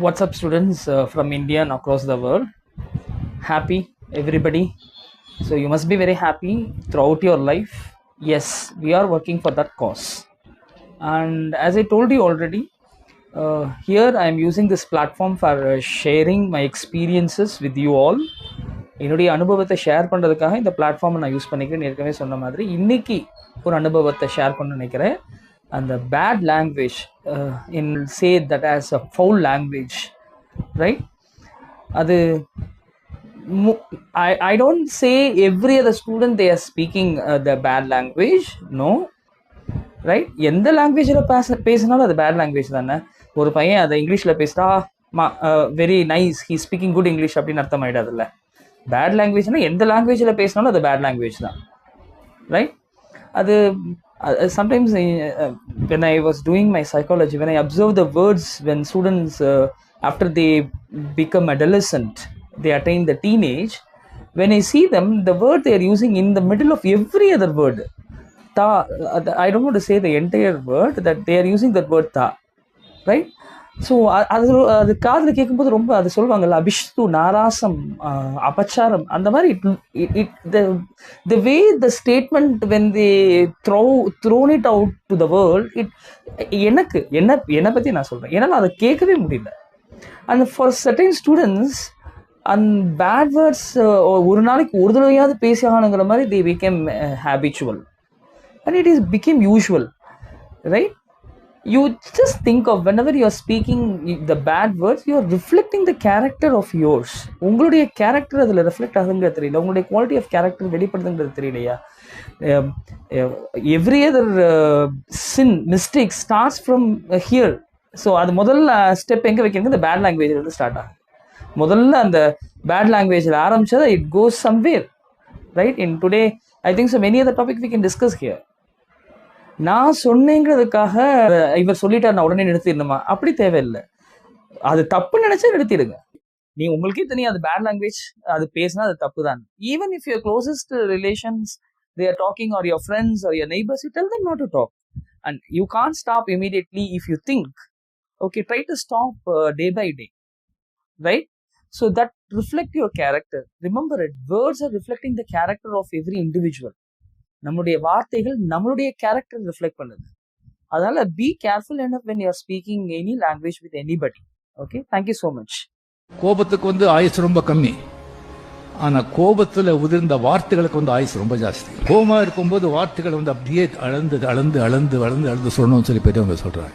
What's up, students from India and across the world? Happy, everybody. So, you must be very happy throughout your life. Yes, we are working for that cause. And as I told you already, here I am using this platform for sharing my experiences with you all. என்னுடைய அனுபவத்தை share பண்ணுறதுக்காக இந்த பிளாட்ஃபார்மை நான் use பண்ணிக்கிறேன்னு ஏற்கனவே சொன்ன மாதிரி இன்னைக்கு ஒரு அனுபவத்தை ஷேர் பண்ண நினைக்கிறேன். அந்த bad language in say that as a foul language, right? அது I don't say every other student they are speaking the bad language, no, right? எந்த லாங்குவேஜில் பேசினாலும் அது பேட் லாங்குவேஜ் தானே. ஒரு பையன் அதை இங்கிலீஷில் பேசிட்டா very nice, he speaking good English அப்படின்னு அர்த்தம் ஆகிடாதுல்ல. பேட் லாங்குவேஜ்னா எந்த லாங்குவேஜில் பேசினாலும் அது பேட் லாங்குவேஜ் தான், ரைட்? அது sometimes when I was doing my psychology, when I observe the words when students after they become adolescent, they attain the teenage, when I see them, the word they are using in the middle of every other word, ta, I don't want to say the entire word, that they are using that word ta, right? So அது காதில் கேட்கும்போது ரொம்ப அது சொல்லுவாங்கல்ல, அபிஷ்து, நாராசம், அபச்சாரம், அந்த மாதிரி the way the statement when they thrown it out to the world, என்னை பற்றி நான் சொல்கிறேன், ஏன்னா அதை கேட்கவே முடியல. And for certain students and bad words ஒரு நாளைக்கு ஒரு தடவையாவது பேசி ஆகணுங்கிற மாதிரி they became habitual and it is became usual, right? You just think of whenever you are speaking the bad words, you are reflecting the character of yours. உங்களுடைய character அதில் reflect ஆகுங்கிறது தெரியல, உங்களுடைய குவாலிட்டி ஆஃப் கேரக்டர் வெளிப்படுதுங்கிறது தெரியலையா? Every other sin mistake starts from here. So அது முதல்ல step எங்கே வைக்கிறது? இந்த பேட் லாங்குவேஜில் இருந்து ஸ்டார்ட் ஆகும். முதல்ல அந்த பேட் லாங்குவேஜில் ஆரம்பிச்சதை it goes somewhere, right? In today I think so many other topic we can discuss here. நான் சொன்னேங்கிறதுக்காக இவர் சொல்லிட்டார் நான் உடனே நிறுத்திடணுமா? அப்படி தேவையில்லை. அது தப்பு நினைச்சா நிறுத்திடுங்க. நீ உங்களுக்கே தெரியும் அது பேட் லாங்குவேஜ், அது பேசினா அது தப்பு தான். Even if your closest relations they are talking, or your friends or your neighbors, you tell them not to talk, and you can't stop immediately. If you think, okay, try to stop day by day, right? So that reflect your character. Remember it, words are reflecting the character of every individual. நம்மளுடைய வார்த்தைகள் நம்மளுடைய character reflect பண்ணுது. அதனால be careful enough when you are speaking any language with anybody. Okay, thank you so much. கோபத்துக்கு ஆயுசு ரொம்ப கம்மி, ஆனா கோபத்துல உதிர்ந்த வார்த்தைகளுக்கு ஆயுசு ரொம்ப ஜாஸ்தி. கோபமா இருக்கும்போது வார்த்தைகள் அப்படியே அளந்து அளந்து அளந்து அளந்து அளந்து சொல்லணும்னு சொல்லி பெரியவங்க சொல்றாங்க.